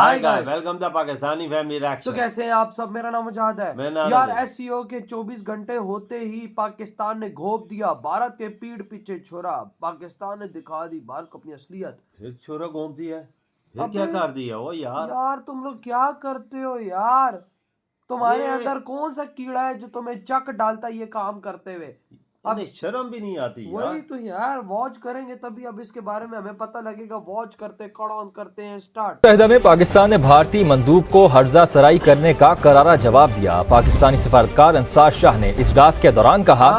Hi guys, welcome the Pakistani family reaction. तो कैसे हैं आप सब? मेरा नाम मुजाहिद है। यार एससीओ के 24 घंटे होते ही पाकिस्तान ने घोप दिया भारत के पीठ पीछे छोरा। पाकिस्तान ने दिखा दी भारत को अपनी असलियत। फिर छोरा घोप दिया, फिर क्या कर दिया वो यार तुम लोग क्या करते हो यार? तुम्हारे अंदर कौन सा कीड़ा है जो तुम्हें चक डालता है ये काम करते हुए? अब शर्म भी नहीं आती यार। वही तो यार, वॉच करेंगे तभी अब इसके बारे में हमें पता लगेगा। वॉच करते करते हैं स्टार्ट। मुत्तहिदा में पाकिस्तान ने भारतीय मंदूब को हर्जा सराई करने का करारा जवाब दिया। पाकिस्तानी सफारतकार अंसार शाह ने इजलास के दौरान कहा,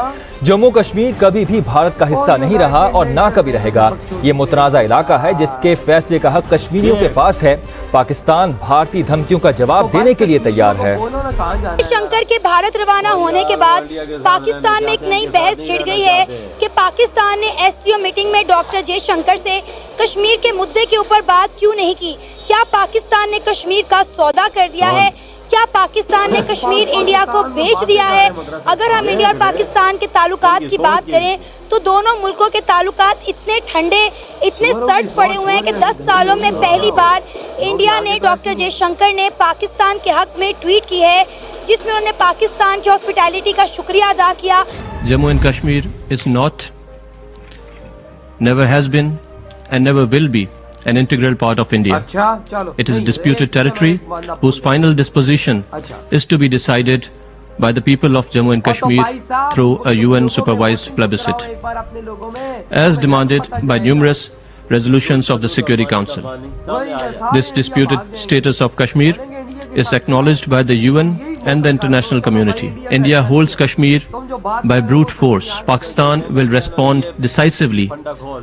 जम्मू कश्मीर कभी भी भारत का हिस्सा नहीं रहा और ना कभी रहेगा। ये मुतनाज़ा इलाका है जिसके फैसले का हक कश्मीरियों के पास है। पाकिस्तान भारतीय धमकियों का जवाब देने के लिए तैयार है। शंकर के भारत रवाना होने के बाद पाकिस्तान में एक नई बहस छिड़ गई है कि पाकिस्तान ने एससीओ मीटिंग में डॉक्टर जयशंकर से कश्मीर के मुद्दे के ऊपर बात क्यों नहीं की। क्या पाकिस्तान ने कश्मीर का सौदा कर दिया है? क्या पाकिस्तान ने कश्मीर इंडिया को बेच दिया है? अगर हम इंडिया और पाकिस्तान के ताल्लुकात की बात करें तो दोनों मुल्कों के ताल्लुकात इतने ठंडे, इतने सर्द पड़े हुए हैं कि 10 सालों में पहली बार इंडिया ने, डॉक्टर जयशंकर ने पाकिस्तान के हक में ट्वीट की है जिसमें उन्होंने पाकिस्तान की हॉस्पिटैलिटी का शुक्रिया अदा किया। Jammu and Kashmir is not, never has been and never will be an integral part of India. It is a disputed territory whose final disposition is to be decided by the people of Jammu and Kashmir through a UN supervised plebiscite, as demanded by numerous resolutions of the Security Council. This disputed status of Kashmir is acknowledged by the UN and the international community. India holds Kashmir by brute force. Pakistan will respond decisively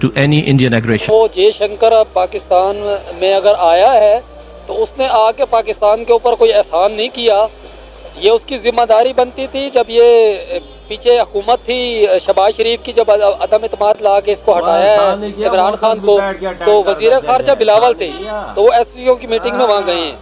to any Indian aggression. वो जयशंकर अब पाकिस्तान में अगर आया है तो उसने आके पाकिस्तान के ऊपर कोई एहसान नहीं किया। ये उसकी जिम्मेदारी बनती थी। जब ये पीछे हुकूमत थी शहबाज शरीफ की, जब अदम इत्मीनान ला के इसको हटाया है इमरान खान को, तो वजीर खारजा बिलावल थे, तो वो एससीओ की मीटिंग में वहाँ गए हैं।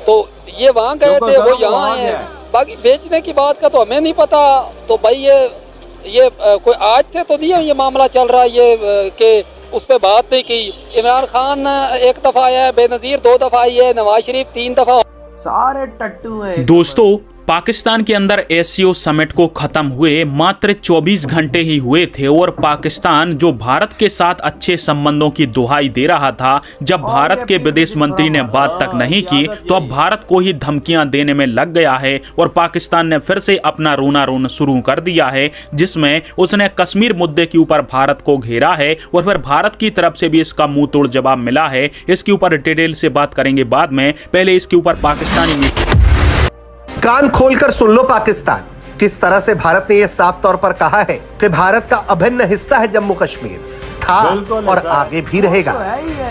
तो ये वहाँ गए थे, वो यहाँ आए हैं। बाकी बेचने की बात का तो हमें नहीं पता। तो भाई ये कोई आज से तो नहीं है ये मामला चल रहा है ये कि उस पर बात नहीं की। इमरान खान एक दफ़ा आया है, बेनज़ीर 2 दफ़ा आई है, नवाज शरीफ 3 दफ़ा। सारे टट्टू हैं दोस्तों। पाकिस्तान के अंदर एससीओ समिट को खत्म हुए मात्र 24 घंटे ही हुए थे और पाकिस्तान जो भारत के साथ अच्छे संबंधों की दुहाई दे रहा था, जब भारत के विदेश मंत्री ने बात तक नहीं की तो अब भारत को ही धमकियां देने में लग गया है और पाकिस्तान ने फिर से अपना रोना शुरू कर दिया है, जिसमें उसने कश्मीर मुद्दे के ऊपर भारत को घेरा है और फिर भारत की तरफ से भी इसका मुंह तोड़ जवाब मिला है। इसके ऊपर डिटेल से बात करेंगे बाद में, पहले इसके ऊपर पाकिस्तानी कान खोलकर सुन लो पाकिस्तान, किस तरह से भारत ने यह साफ तौर पर कहा है कि भारत का अभिन्न हिस्सा है जम्मू कश्मीर, था और आगे भी रहेगा।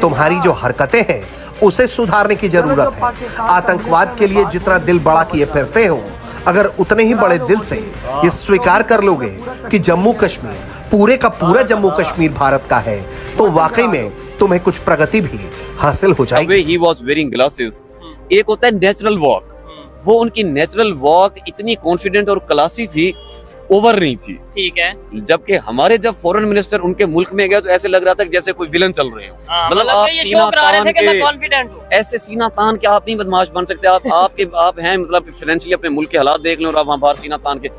तुम्हारी जो हरकतें हैं उसे सुधारने की जरूरत है। आतंकवाद के लिए जितना दिल बड़ा किए फिरते हो, अगर उतने ही बड़े दिल से ये स्वीकार कर लोगे कि जम्मू कश्मीर, पूरे का पूरा जम्मू कश्मीर भारत का है, तो वाकई में तुम्हें कुछ प्रगति भी हासिल हो जाएगी। He was wearing glasses. एक होता है नेचुरल वॉक, वो उनकी नेचुरल वॉक इतनी कॉन्फिडेंट और क्लासी थी, ओवर नहीं थी। ठीक है। जबकि हमारे जब फॉरेन मिनिस्टर उनके मुल्क में गया तो ऐसे लग रहा था कि जैसे कोई विलन चल रहे हो। मतलब आप सीना तान के, ऐसे सीना तान के आप नहीं बदमाश बन सकते। आप हैं मतलब फाइनेंशियली अपने मुल्क के हालात देख लो और आप वहाँ बाहर सीना तान के,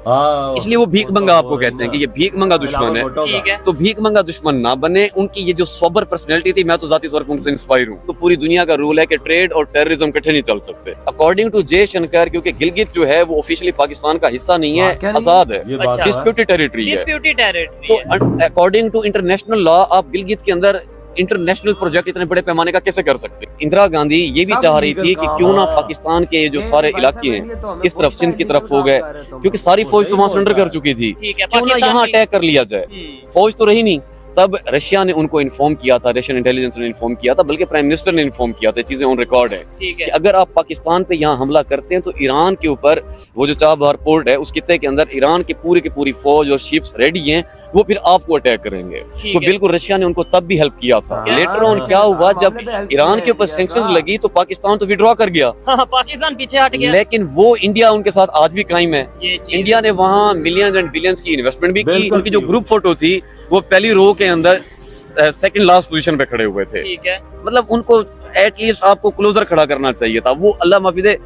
इसलिए वो भीख मंगा आपको कहते हैं कि ये भीख मंगा दुश्मन है। तो भीख मंगा दुश्मन ना बने। उनकी ये जो सोबर पर्सनैलिटी थी, मैं तो जाती तौर पर उनसे इंस्पायर हूँ। तो पूरी दुनिया का रूल है कि ट्रेड और टेररिज्म इकट्ठे नहीं चल सकते। अकॉर्डिंग टू जयशंकर, क्योंकि गिलगित जो है वो ऑफिशियली पाकिस्तान का हिस्सा नहीं है, आजाद है, डिस्प्यूटेड टेरिटरी है। तो अकॉर्डिंग टू इंटरनेशनल लॉ आप गिलगित के अंदर इंटरनेशनल प्रोजेक्ट इतने बड़े पैमाने का कैसे कर सकते? इंदिरा गांधी ये भी चाह रही थी कि क्यों ना पाकिस्तान के जो सारे इलाके हैं इस तरफ सिंध की तरफ हो गए, क्योंकि सारी फौज तो वहां सरेंडर कर चुकी थी, क्यों ना यहाँ अटैक कर लिया जाए। फौज तो रही नहीं। तब रशिया ने उनको इन्फॉर्म किया था, रशियन इंटेलिजेंस ने इन्फॉर्म किया था, बल्कि प्राइम मिनिस्टर ने इन्फॉर्म किया था। चीजें ऑन रिकॉर्ड है कि अगर आप पाकिस्तान पे यहाँ हमला करते हैं तो ईरान के ऊपर वो जो चाबहार पोर्ट है उस कित्ते के अंदर ईरान की पूरी फौज और शिप्स रेडी हैं, वो फिर आपको अटैक करेंगे। तो बिल्कुल रशिया ने उनको तब भी हेल्प किया था। लेटर ऑन क्या हुआ, जब ईरान के ऊपर सैंक्शंस लगी तो पाकिस्तान तो विड्रॉ कर गया, पाकिस्तान पीछे हट गया। लेकिन वो इंडिया उनके साथ आज भी कायम है। इंडिया ने वहाँ मिलियंस एंड बिलियंस की इन्वेस्टमेंट भी की। उनकी जो ग्रुप फोटो थी वो पहली रो के अंदर सेकंड लास्ट पोजीशन पे खड़े हुए थे। ठीक है। मतलब उनको एटलीस्ट आपको क्लोजर खड़ा करना चाहिए था। वो अल्लाह माफी दे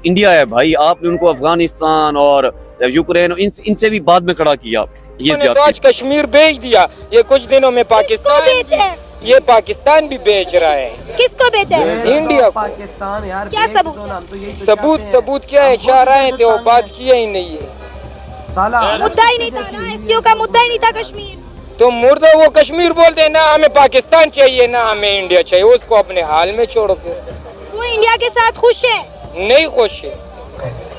इंडिया है भाई, आपने उनको अफगानिस्तान और यूक्रेन इनसे भी बाद में खड़ा किया। ये तो आज कश्मीर बेच दिया, ये कुछ दिनों में पाकिस्तान ये पाकिस्तान भी बेच रहा है। किसको बेचा है? इंडिया को। पाकिस्तान यार, क्या सबूत? सबूत क्या है? चाह रहे हैं तो बात किया ही नहीं है। मुद्दा ही नहीं था ना, एससीओ का मुद्दा ही नहीं था कश्मीर। तो मुर्दा वो कश्मीर बोलते हैं ना, हमें पाकिस्तान चाहिए ना हमें इंडिया चाहिए, उसको अपने हाल में छोड़ो। फिर वो इंडिया के साथ खुश है? नहीं खुश है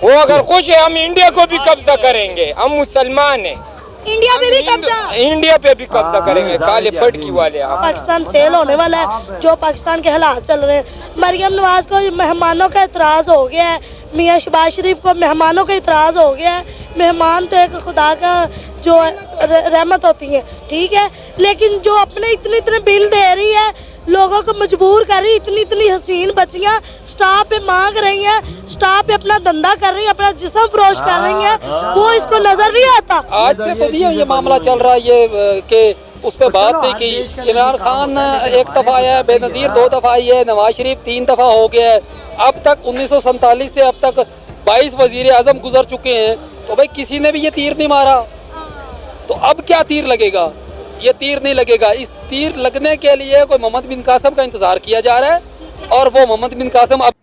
वो। अगर खुश है हम इंडिया को भी कब्जा करेंगे, हम मुसलमान हैं। इंडिया पे भी कब्जा, इंडिया पे भी कब्जा करेंगे काले पटकी वाले। पाकिस्तान फेल होने वाला है, जो पाकिस्तान के हालात चल रहे हैं। मरियम नवाज को मेहमानों का इतराज़ हो गया है, मियाँ शहबाज शरीफ को मेहमानों का इतराज़ हो गया है। मेहमान तो एक खुदा का जो रहमत होती है, ठीक है, लेकिन जो अपने इतने बिल दे रही है, लोगों को मजबूर कर रही, इतनी हसीन बच्चियां स्टाफ पे मांग रही हैं, स्टाफ पे अपना धंधा कर रही हैं, अपना जिस्म फरोश कर रही हैं, वो इसको नजर नहीं आता। आज से तो ये मामला चल रहा है ये कि उस पर बात नहीं की। इमरान खान एक दफ़ा आया है, बेनज़ीर 2 दफ़ा आई है, नवाज शरीफ 3 दफ़ा हो गया है। अब तक 1947 से अब तक 22 वज़ीर आज़म गुजर चुके हैं, तो भाई किसी ने भी ये तीर नहीं मारा। तो अब क्या तीर लगेगा? ये तीर नहीं लगेगा। इस तीर लगने के लिए कोई मोहम्मद बिन कासिम का इंतजार किया जा रहा है, और वो मोहम्मद बिन कासिम अब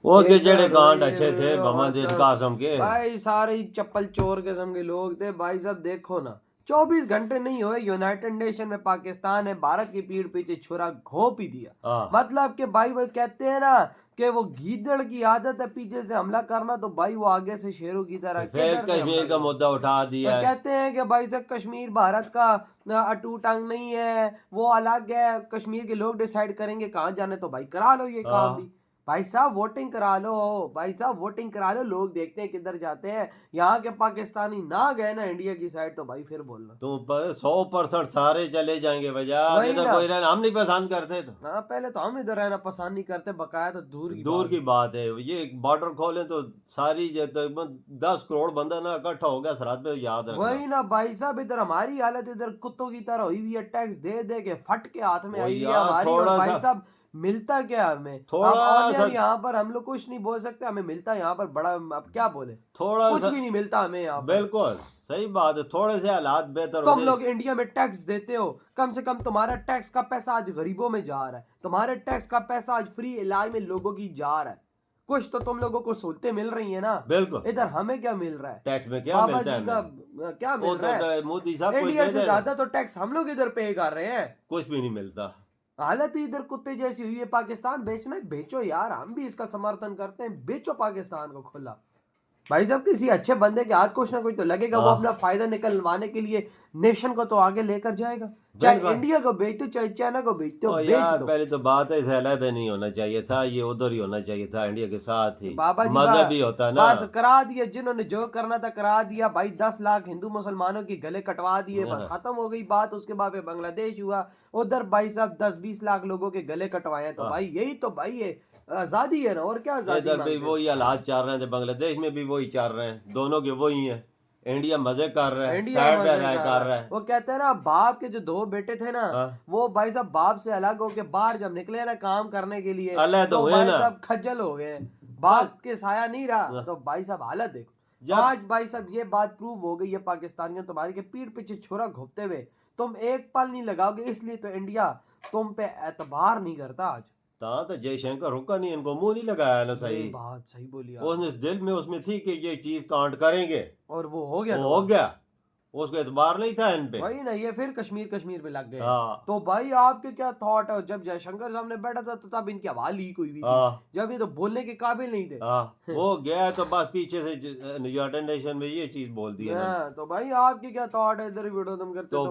उसके जेड़े कांड अच्छे थे मोहम्मद बिन कासिम के, भाई सारे चप्पल चोर किस्म के लोग थे भाई साहब। देखो ना, 24 घंटे नहीं हुए यूनाइटेड नेशन में पाकिस्तान ने भारत की पीठ पीछे छुरा घोंप ही दिया। मतलब कि भाई वो कहते हैं ना कि वो गीदड़ की आदत है पीछे से हमला करना, तो भाई वो आगे से शेरों की तरह फिर कश्मीर का मुद्दा उठा दिया। कहते हैं कि भाई साहब कश्मीर भारत का अटूट अंग नहीं है, वो अलग है, कश्मीर के लोग डिसाइड करेंगे कहाँ जाने, तो भाई करा लो ये काम भी। भाई साहब वोटिंग करा लो, भाई साहब वोटिंग करा लो, लोग देखते हैं किधर जाते हैं। यहाँ के पाकिस्तानी ना गए ना इंडिया की साइड, तो भाई फिर बोलना तो 100% सारे चले जाएंगे वजह इधर कोई रहना हम नहीं पसंद करते। तो हाँ, पहले तो हम इधर रहना पसंद नहीं करते, बकाया तो दूर की बात है। ये बॉर्डर खोले तो सारी 10 करोड़ बंदा ना इकट्ठा हो गया सरहद पे, याद रखना। वही ना भाई साहब, इधर हमारी हालत इधर कुत्तों की तरह हुई हुई है, टैक्स दे दे के फट के हाथ में आई है हमारी। और भाई साहब मिलता क्या हमें? थोड़ा यहाँ पर हम लोग कुछ नहीं बोल सकते, हमें मिलता यहाँ पर बड़ा, अब क्या बोले, थोड़ा कुछ भी नहीं मिलता हमें यहाँ। बिल्कुल सही बात है, थोड़े से हालात बेहतर। तुम लोग इंडिया में टैक्स देते हो, कम से कम तुम्हारा टैक्स का पैसा आज गरीबों में जा रहा है, तुम्हारे टैक्स का पैसा आज फ्री इलाज में लोगों की जा रहा है। कुछ तो तुम लोगों को सहूलतें मिल रही है ना। बिल्कुल। इधर हमें क्या मिल रहा है? टैक्स में क्या मिलता है? क्या मिल रहा है? मोदी साहब इंडिया से ज्यादा तो टैक्स हम लोग इधर पे कर रहे हैं, कुछ भी नहीं मिलता। हालत ही इधर कुत्ते जैसी हुई है। पाकिस्तान बेचना है, बेचो यार, हम भी इसका समर्थन करते हैं, बेचो पाकिस्तान को खुला। भाई साहब किसी अच्छे बंदे के हाथ कुछ ना कुछ तो लगेगा, वो अपना फायदा निकलवाने के लिए नेशन को तो आगे लेकर जाएगा। चाहे इंडिया को बेचते चाहे चाइना को बेचते हो, बेच दो। पहले तो बात है अलहदा नहीं होना चाहिए था, ये उधर ही होना चाहिए था, इंडिया के साथ ही। बाबा जी मजा भी होता ना, बस करा दिया, जिन्होंने जो करना था करा दिया भाई। 10 लाख हिंदू मुसलमानों के गले कटवा दिए, बस खत्म हो गई बात। उसके बाद बांग्लादेश हुआ, उधर भाई साहब 10-20 लाख लोगों के गले कटवाए, तो भाई यही तो भाई है आजादी है ना, और क्या आजादी। इधर भी वही हालात चल रहे थे, बांग्लादेश में भी वही चल रहे हैं, दोनों के वही हैं। इंडिया मजे कर रहा है, कर रहा है। वो कहते हैं ना, बाप के जो 2 बेटे थे ना, वो भाई साहब बाप से अलग होके बाहर जब निकले ना काम करने के लिए, तो भाई साहब खज्जल हो गए, बाप के साया नहीं रहा। तो भाई साहब हालत देखो आज। भाई साहब ये बात प्रूव हो गई है पाकिस्तानियों तुम्हारी के पीठ पीछे छुरा घोपते हुए तुम एक पल नहीं लगाओगे, इसलिए तो इंडिया तुम पे एतबार नहीं करता आज। तो जयशंकर रुका नहीं, इनको मुंह नहीं लगाया ना। सही बात सही बोली। उसने दिल में उसमें थी कि ये चीज कांड करेंगे, और वो हो गया, हो गया। उसको एतबार नहीं था इन पे। वही ना, ये फिर कश्मीर पे लग गए। तो भाई आपके क्या थॉट है? जब जयशंकर सामने बैठा था तो तब इनकी आवाज लीक हुई थी, जब ये तो बोलने के काबिल नहीं थे। वो गया तो बस पीछे से यूनाइटेड नेशन में ये चीज बोल दी। तो भाई आपके क्या थॉट है? इधर वीडियो तुम करते तो